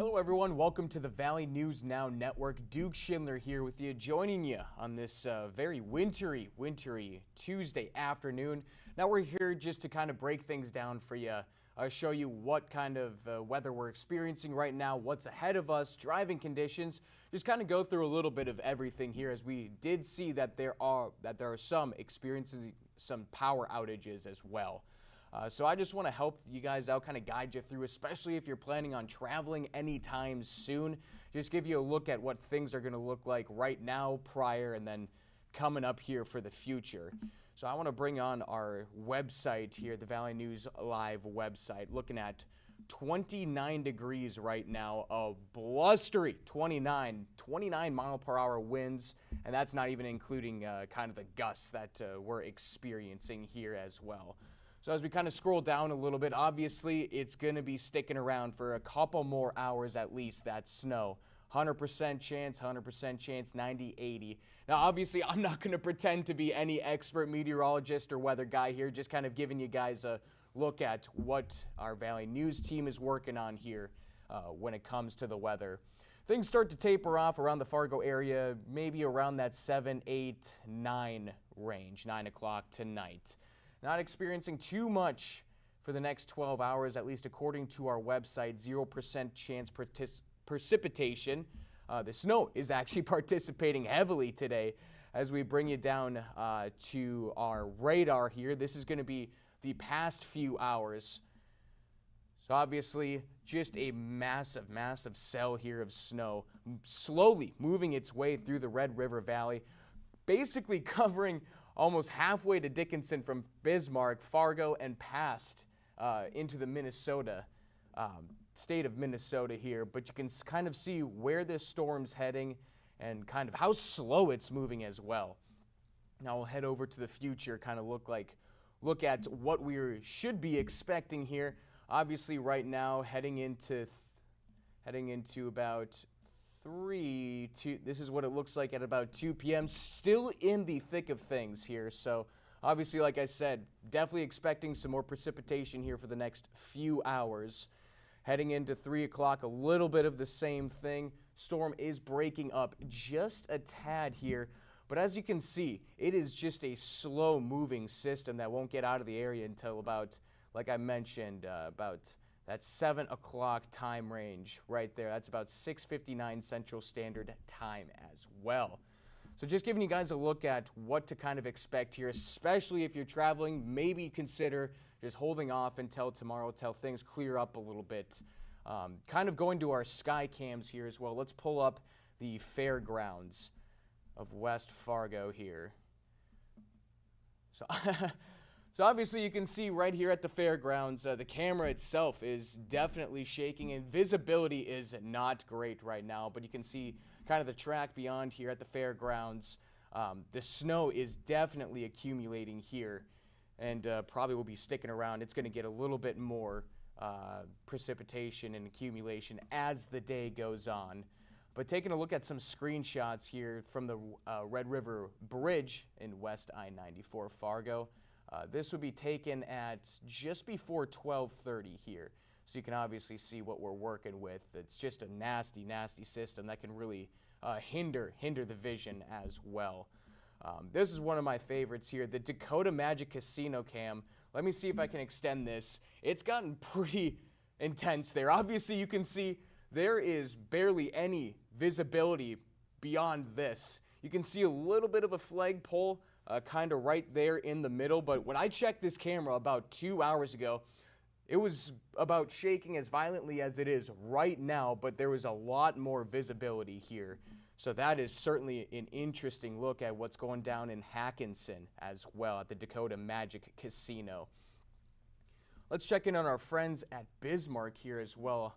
Hello everyone, welcome to the Valley News Now Network. Duke Schindler here with you, joining you on this very wintry Tuesday afternoon. Now we're here just to kind of break things down for you, show you what kind of weather we're experiencing right now, what's ahead of us, driving conditions, just kind of go through a little bit of everything here, as we did see that there are some experiencing some power outages as well. So I just want to help you guys out, kind of guide you through, especially if you're planning on traveling anytime soon. Just give you a look at what things are going to look like right now, prior, and then coming up here for the future. So I want to bring on our website here, the Valley News Live website, looking at 29 degrees right now, a blustery 29 mile per hour winds, and that's not even including kind of the gusts that we're experiencing here as well. So as we kind of scroll down a little bit, obviously it's going to be sticking around for a couple more hours at least, that snow. 100% chance, 90, 80. Now, obviously, I'm not going to pretend to be any expert meteorologist or weather guy here, just kind of giving you guys a look at what our Valley News team is working on here when it comes to the weather. Things start to taper off around the Fargo area, maybe around that 7, 8, 9 range, 9 o'clock tonight. Not experiencing too much for the next 12 hours, at least according to our website. 0% chance precipitation. The snow is actually participating heavily today as we bring you down to our radar here. This is going to be the past few hours. So obviously just a massive cell here of snow slowly moving its way through the Red River Valley, basically covering almost halfway to Dickinson from Bismarck, Fargo, and past into the Minnesota, state of Minnesota here. But you can kind of see where this storm's heading and kind of how slow it's moving as well. Now we'll head over to the future, kind of look at what we should be expecting here. Obviously right now heading into about 2, this is what it looks like at about 2 p.m. Still in the thick of things here. So obviously, like I said, definitely expecting some more precipitation here for the next few hours. Heading into 3 o'clock, a little bit of the same thing. Storm is breaking up just a tad here. But as you can see, it is just a slow moving system that won't get out of the area until about, like I mentioned, about that 7 o'clock time range right there. That's about 6:59 Central Standard Time as well. So just giving you guys a look at what to kind of expect here, especially if you're traveling. Maybe consider just holding off until tomorrow, until things clear up a little bit. Kind of going to our sky cams here as well. Let's pull up the fairgrounds of West Fargo here. So obviously you can see right here at the fairgrounds, the camera itself is definitely shaking and visibility is not great right now, but you can see kind of the track beyond here at the fairgrounds. The snow is definitely accumulating here and probably will be sticking around. It's going to get a little bit more precipitation and accumulation as the day goes on. But taking a look at some screenshots here from the Red River Bridge in West I-94 Fargo. This would be taken at just before 12:30 here. So you can obviously see what we're working with. It's just a nasty system that can really hinder the vision as well. This is one of my favorites here, the Dakota Magic Casino cam. Let me see if I can extend this. It's gotten pretty intense there. Obviously you can see there is barely any visibility beyond this. You can see a little bit of a flagpole kind of right there in the middle, but when I checked this camera about 2 hours ago, it was about shaking as violently as it is right now, but there was a lot more visibility here. So that is certainly an interesting look at what's going down in Hackinson as well at the Dakota Magic Casino. Let's check in on our friends at Bismarck here as well.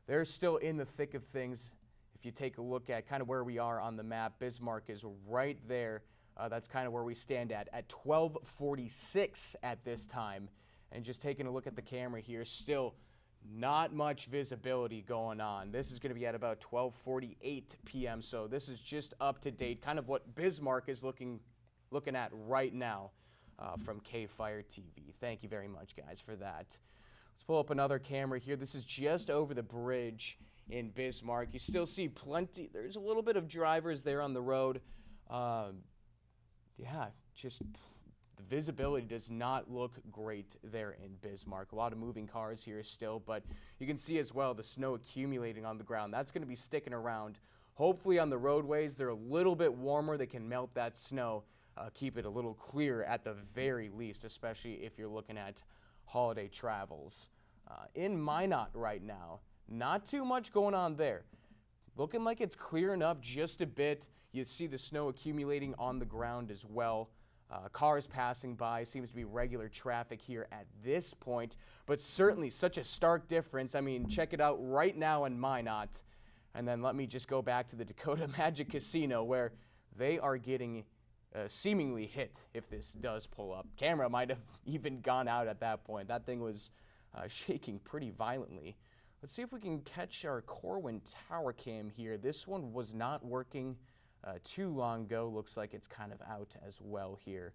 They're still in the thick of things. If you take a look at kind of where we are on the map, Bismarck is right there. That's kind of where we stand at 12:46 at this time. And just taking a look at the camera here, still not much visibility going on. This is going to be at about 12:48 p.m. So this is just up to date, kind of what Bismarck is looking at right now from K-Fire TV. Thank you very much, guys, for that. Let's pull up another camera here. This is just over the bridge in Bismarck. You still see plenty. There's a little bit of drivers there on the road. Just the visibility does not look great there in Bismarck. A lot of moving cars here still, but you can see as well the snow accumulating on the ground. That's going to be sticking around. Hopefully on the roadways, they're a little bit warmer. They can melt that snow, keep it a little clearer at the very least, especially if you're looking at holiday travels. In Minot right now, not too much going on there. Looking like it's clearing up just a bit. You see the snow accumulating on the ground as well. Cars passing by, seems to be regular traffic here at this point, but certainly such a stark difference. I mean, check it out right now in Minot. And then let me just go back to the Dakota Magic Casino where they are getting seemingly hit if this does pull up. Camera might have even gone out at that point. That thing was shaking pretty violently. Let's see if we can catch our Corwin Tower cam here. This one was not working too long ago. Looks like it's kind of out as well here.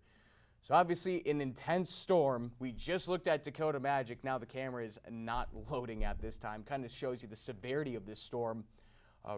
So obviously an intense storm. We just looked at Dakota Magic. Now the camera is not loading at this time. Kind of shows you the severity of this storm.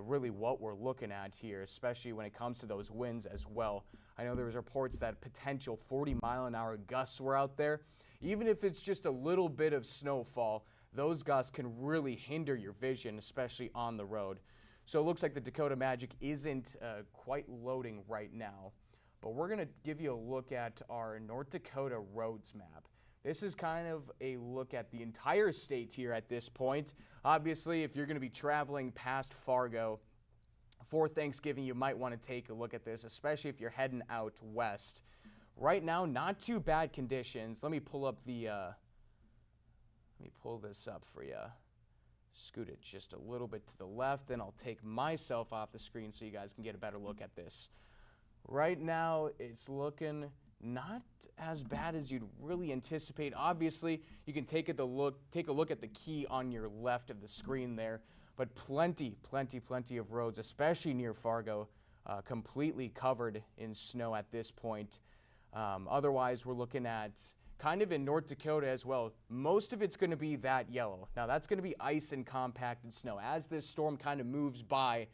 Really what we're looking at here, especially when it comes to those winds as well. I know there was reports that potential 40-mile-an-hour gusts were out there. Even if it's just a little bit of snowfall, those gusts can really hinder your vision, especially on the road. So it looks like the Dakota Magic isn't quite loading right now. But we're going to give you a look at our North Dakota roads map. This is kind of a look at the entire state here at this point. Obviously, if you're going to be traveling past Fargo for Thanksgiving, you might want to take a look at this, especially if you're heading out west. Right now, not too bad conditions. Let me pull up the, let me pull this up for you. Scoot it just a little bit to the left, then I'll take myself off the screen so you guys can get a better look at this. Right now, it's looking not as bad as you'd really anticipate. Obviously, you can take a look at the key on your left of the screen there, but plenty of roads, especially near Fargo, completely covered in snow at this point. Otherwise, we're looking at kind of in North Dakota as well. Most of it's going to be that yellow. Now, that's going to be ice and compacted snow. As this storm kind of moves by,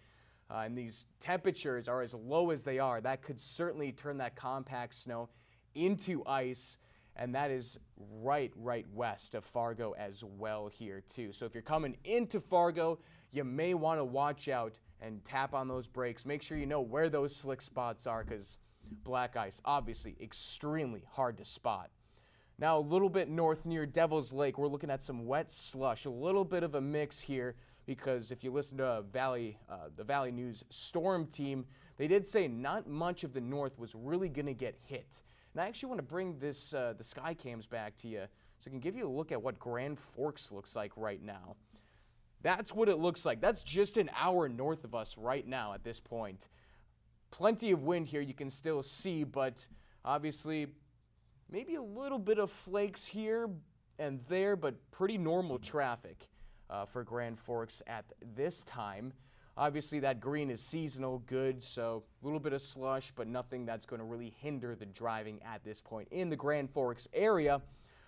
and these temperatures are as low as they are, that could certainly turn that compact snow into ice, and that is right west of Fargo as well here too. So if you're coming into Fargo, you may want to watch out and tap on those brakes. Make sure you know where those slick spots are, because black ice, obviously extremely hard to spot. Now a little bit north near Devil's Lake, we're looking at some wet slush, a little bit of a mix here, because if you listen to the Valley News storm team, they did say not much of the north was really going to get hit. And I actually want to bring this the sky cams back to you so I can give you a look at what Grand Forks looks like right now. That's what it looks like. That's just an hour north of us right now at this point. Plenty of wind here you can still see, but obviously maybe a little bit of flakes here and there, but pretty normal traffic for Grand Forks at this time. Obviously that green is seasonal good, so a little bit of slush, but nothing that's going to really hinder the driving at this point in the Grand Forks area.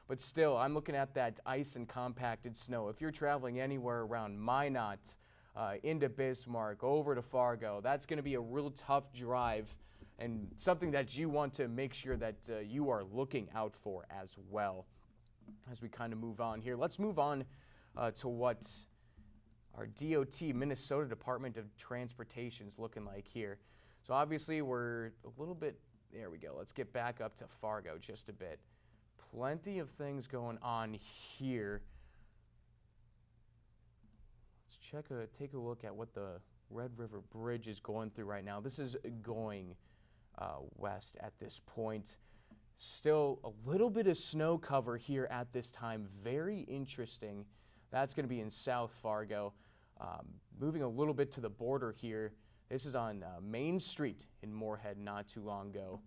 But still, I'm looking at that ice and compacted snow. If you're traveling anywhere around Minot, into Bismarck, over to Fargo, that's going to be a real tough drive and something that you want to make sure that you are looking out for as well. As we kind of move on here, let's move on to what our DOT, Minnesota Department of Transportation, is looking like here. So obviously we're a little bit, there we go. Let's get back up to Fargo just a bit. Plenty of things going on here. Let's take a look at what the Red River Bridge is going through right now. This is going west at this point. Still a little bit of snow cover here at this time. Very interesting. That's going to be in South Fargo. Moving a little bit to the border here. This is on Main Street in Moorhead not too long ago.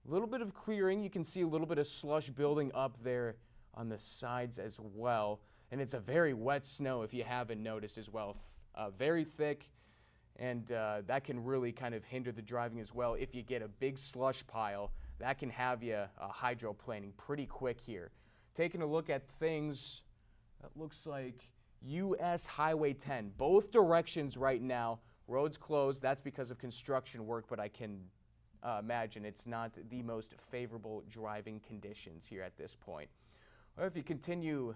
A little bit of clearing. You can see a little bit of slush building up there on the sides as well. And it's a very wet snow if you haven't noticed as well. Very thick, and that can really kind of hinder the driving as well. If you get a big slush pile, that can have you hydroplaning pretty quick here. Taking a look at things, that looks like US Highway 10. Both directions right now, roads closed. That's because of construction work, but I can imagine it's not the most favorable driving conditions here at this point. Or if you continue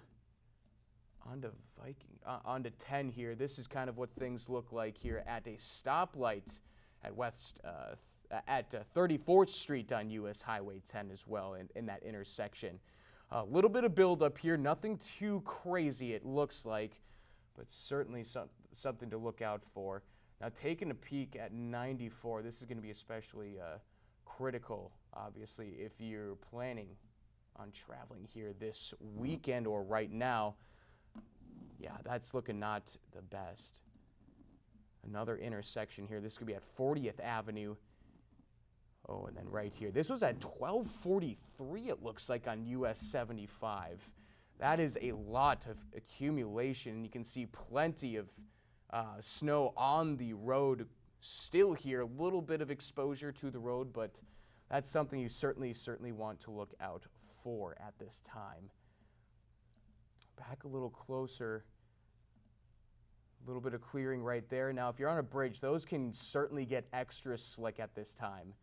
onto 10 here, this is kind of what things look like here at a stoplight at 34th Street on US Highway 10 as well in that intersection. A little bit of buildup here, nothing too crazy it looks like, but certainly something to look out for. Now taking a peek at 94, this is going to be especially critical, obviously, if you're planning on traveling here this weekend or right now. Yeah, that's looking not the best. Another intersection here. This could be at 40th Avenue. Oh, and then right here. This was at 1243, it looks like, on US 75. That is a lot of accumulation. You can see plenty of snow on the road still here. A little bit of exposure to the road, but that's something you certainly want to look out for at this time. Back a little closer. A little bit of clearing right there. Now, if you're on a bridge, those can certainly get extra slick at this time.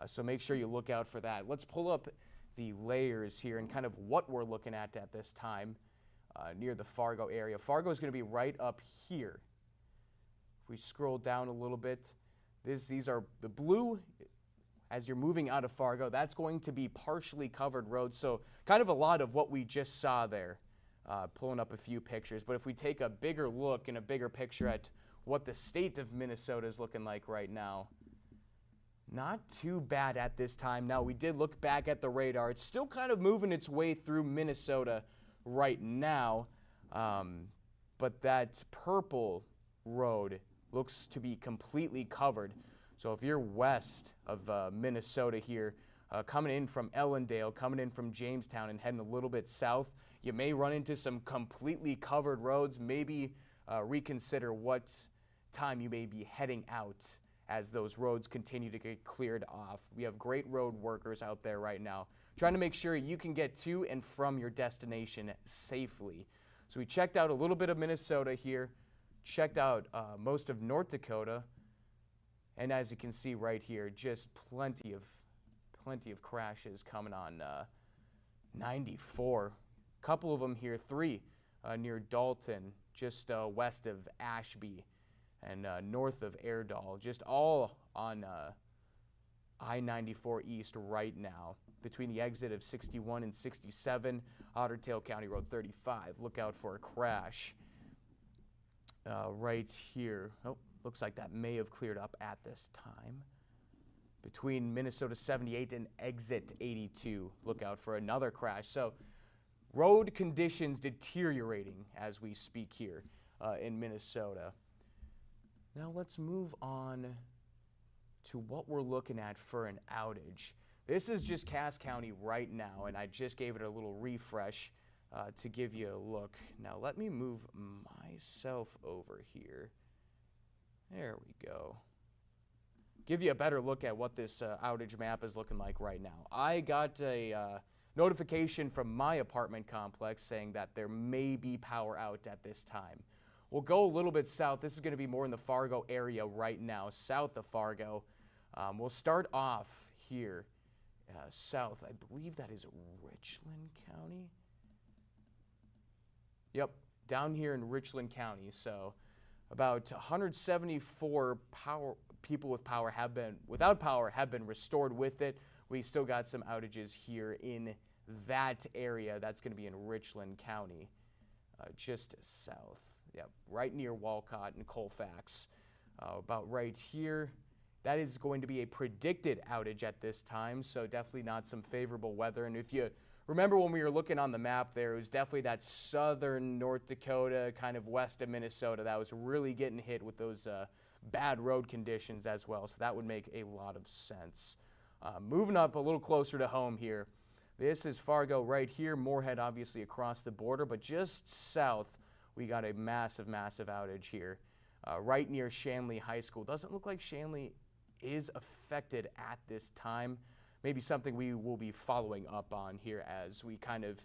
So make sure you look out for that. Let's pull up the layers here and kind of what we're looking at this time near the Fargo area. Fargo is going to be right up here. If we scroll down a little bit, these are the blue. As you're moving out of Fargo, that's going to be partially covered roads. So kind of a lot of what we just saw there. Pulling up a few pictures, but if we take a bigger look and a bigger picture at what the state of Minnesota is looking like right now, not too bad at this time. Now, we did look back at the radar. It's still kind of moving its way through Minnesota right now, but that purple road looks to be completely covered. So if you're west of Minnesota here, coming in from Ellendale, coming in from Jamestown, and heading a little bit south, you may run into some completely covered roads. Maybe reconsider what time you may be heading out as those roads continue to get cleared off. We have great road workers out there right now trying to make sure you can get to and from your destination safely. So we checked out a little bit of Minnesota here, checked out most of North Dakota, and as you can see right here, just plenty of crashes coming on 94. A couple of them here, 3 near Dalton, just west of Ashby and north of Airedale, just all on I-94 East right now, between the exit of 61 and 67, Otter Tail County Road 35. Look out for a crash right here. Oh, looks like that may have cleared up at this time. Between Minnesota 78 and exit 82, look out for another crash. So road conditions deteriorating as we speak here in Minnesota. Now let's move on to what we're looking at for an outage. This is just Cass County right now, and I just gave it a little refresh to give you a look. Now let me move myself over here. There we go. Give you a better look at what this outage map is looking like right now. I got a notification from my apartment complex saying that there may be power out at this time. We'll go a little bit south. This is going to be more in the Fargo area right now, south of Fargo. We'll start off here south. I believe that is Richland County. Yep, down here in Richland County. So about 174 people without power have been restored with it. We still got some outages here in that area. That's going to be in Richland County, just south. Yep, right near Walcott and Colfax. About right here, that is going to be a predicted outage at this time, so definitely not some favorable weather. And if you remember when we were looking on the map there, it was definitely that southern North Dakota, kind of west of Minnesota, that was really getting hit with those bad road conditions as well, so that would make a lot of sense. Moving up a little closer to home here, this is Fargo right here, Moorhead obviously across the border, but just south we got a massive outage here right near Shanley High School. Doesn't look like Shanley is affected at this time. maybe something we will be following up on here as we kind of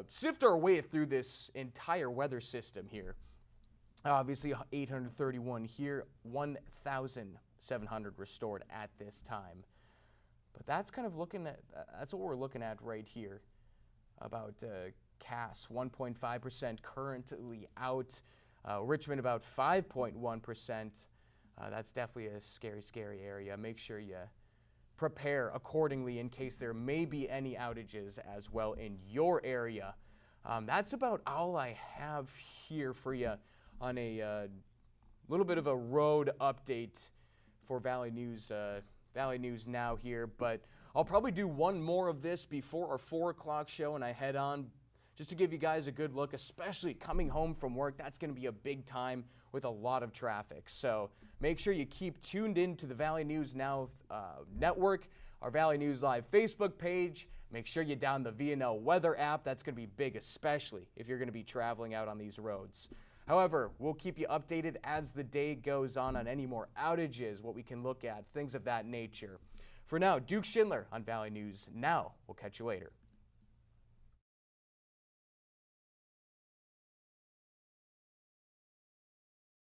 sift our way through this entire weather system here. Obviously 831 here, 1,700 restored at this time. But that's kind of that's what we're looking at right here about Cass, 1.5% currently out. Richmond about 5.1%. That's definitely a scary area. Make sure you prepare accordingly in case there may be any outages as well in your area. That's about all I have here for you on a little bit of a road update for Valley News Now here, but I'll probably do one more of this before our 4 o'clock show and I head on, just to give you guys a good look, especially coming home from work. That's going to be a big time with a lot of traffic. So make sure you keep tuned in to the Valley News Now network, our Valley News Live Facebook page. Make sure you download the VNN weather app. That's going to be big, especially if you're going to be traveling out on these roads. However, we'll keep you updated as the day goes on any more outages, what we can look at, things of that nature. For now, Duke Schindler on Valley News Now. We'll catch you later.